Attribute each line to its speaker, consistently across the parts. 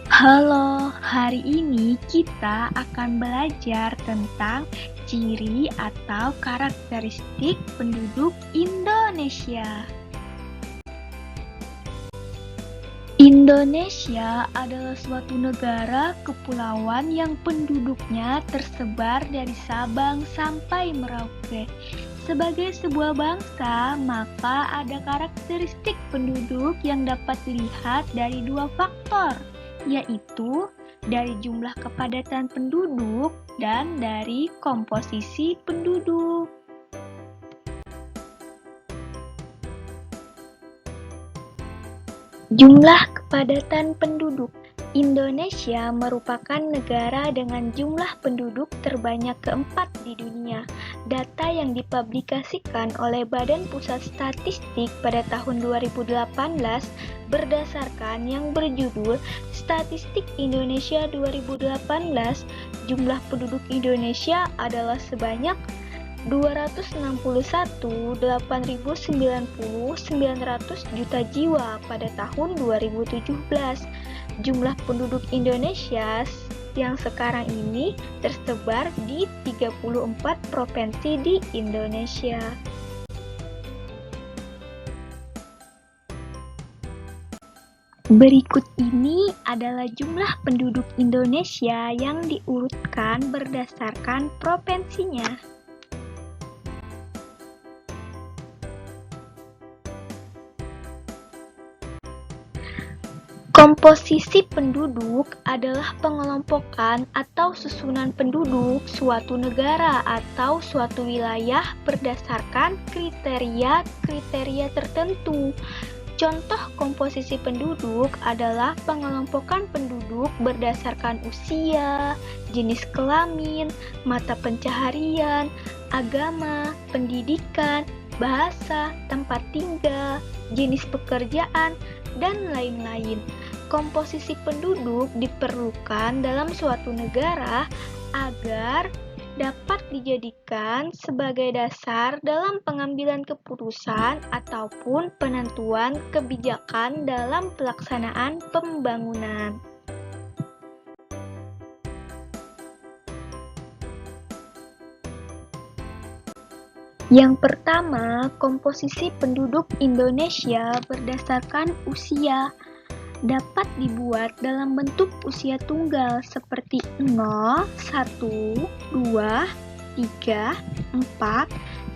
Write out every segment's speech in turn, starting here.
Speaker 1: Halo, hari ini kita akan belajar tentang ciri atau karakteristik penduduk Indonesia. Indonesia adalah suatu negara kepulauan yang penduduknya tersebar dari Sabang sampai Merauke. Sebagai sebuah bangsa, maka ada karakteristik penduduk yang dapat dilihat dari dua faktor, yaitu dari jumlah kepadatan penduduk dan dari komposisi penduduk. Jumlah kepadatan penduduk. Indonesia merupakan negara dengan jumlah penduduk terbanyak keempat di dunia. Data yang dipublikasikan oleh Badan Pusat Statistik pada tahun 2018 berdasarkan yang berjudul Statistik Indonesia 2018, jumlah penduduk Indonesia adalah sebanyak 261.890.900 juta jiwa pada tahun 2017. Jumlah penduduk Indonesia yang sekarang ini tersebar di 34 provinsi di Indonesia. Berikut ini adalah jumlah penduduk Indonesia yang diurutkan berdasarkan provinsinya. Komposisi penduduk adalah pengelompokan atau susunan penduduk suatu negara atau suatu wilayah berdasarkan kriteria-kriteria tertentu. Contoh komposisi penduduk adalah pengelompokan penduduk berdasarkan usia, jenis kelamin, mata pencaharian, agama, pendidikan, bahasa, tempat tinggal, jenis pekerjaan, dan lain-lain. Komposisi penduduk diperlukan dalam suatu negara agar dapat dijadikan sebagai dasar dalam pengambilan keputusan ataupun penentuan kebijakan dalam pelaksanaan pembangunan. Yang pertama, komposisi penduduk Indonesia berdasarkan usia dapat dibuat dalam bentuk usia tunggal seperti 0, 1, 2, 3, 4,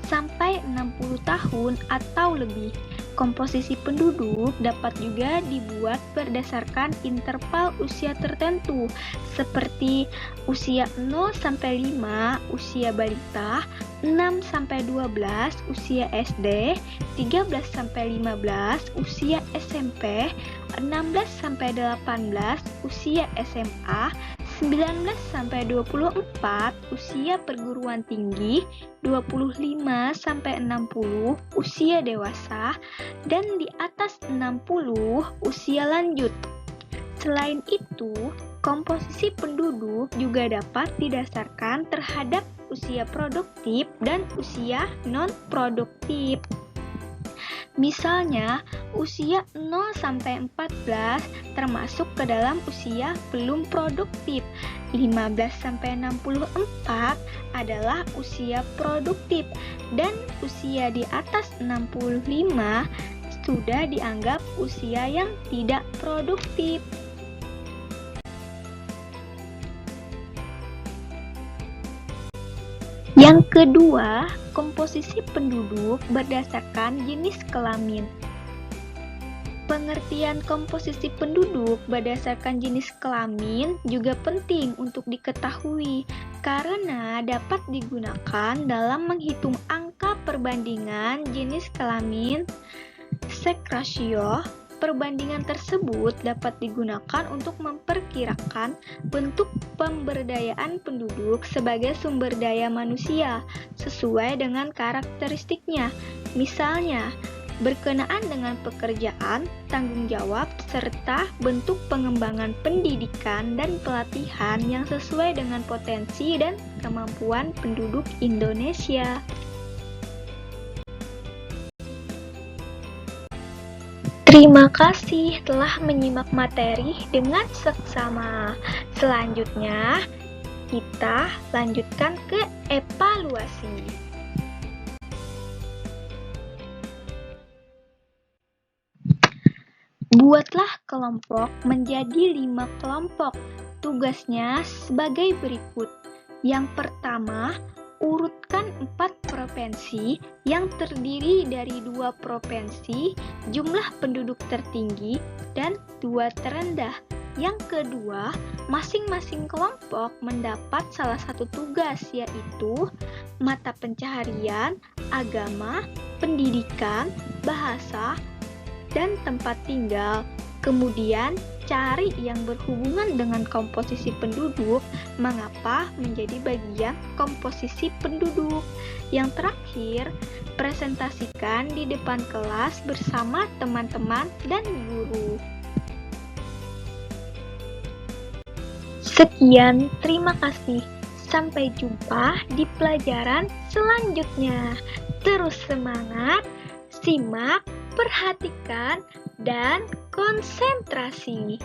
Speaker 1: sampai 60 tahun atau lebih. Komposisi penduduk dapat juga dibuat berdasarkan interval usia tertentu seperti usia 0 sampai 5 usia balita, 6 sampai 12 usia SD, 13 sampai 15 usia SMP, 16 sampai 18 usia SMA, 19 sampai 24 usia perguruan tinggi, 25 sampai 60 usia dewasa, dan di atas 60 usia lanjut. Selain itu, komposisi penduduk juga dapat didasarkan terhadap usia produktif dan usia non-produktif. Misalnya, usia 0 sampai 14 termasuk ke dalam usia belum produktif. 15 sampai 64 adalah usia produktif dan usia di atas 65 sudah dianggap usia yang tidak produktif. Yang kedua, komposisi penduduk berdasarkan jenis kelamin. Pengertian komposisi penduduk berdasarkan jenis kelamin juga penting untuk diketahui karena dapat digunakan dalam menghitung angka perbandingan jenis kelamin sex ratio. Perbandingan tersebut dapat digunakan untuk memperkirakan bentuk pemberdayaan penduduk sebagai sumber daya manusia sesuai dengan karakteristiknya. Misalnya, berkenaan dengan pekerjaan, tanggung jawab, serta bentuk pengembangan pendidikan dan pelatihan yang sesuai dengan potensi dan kemampuan penduduk Indonesia. Terima kasih telah menyimak materi dengan seksama. Selanjutnya, kita lanjutkan ke evaluasi. Buatlah kelompok menjadi 5 kelompok. Tugasnya sebagai berikut. Yang pertama, urutkan 4 provinsi yang terdiri dari 2 provinsi, jumlah penduduk tertinggi, dan 2 terendah. Yang kedua, masing-masing kelompok mendapat salah satu tugas, yaitu mata pencaharian, agama, pendidikan, bahasa, dan tempat tinggal. Kemudian, cari yang berhubungan dengan komposisi penduduk, mengapa menjadi bagian komposisi penduduk. Yang terakhir, presentasikan di depan kelas bersama teman-teman dan guru. Sekian, terima kasih. Sampai jumpa di pelajaran selanjutnya. Terus semangat, simak, perhatikan, dan konsentrasi.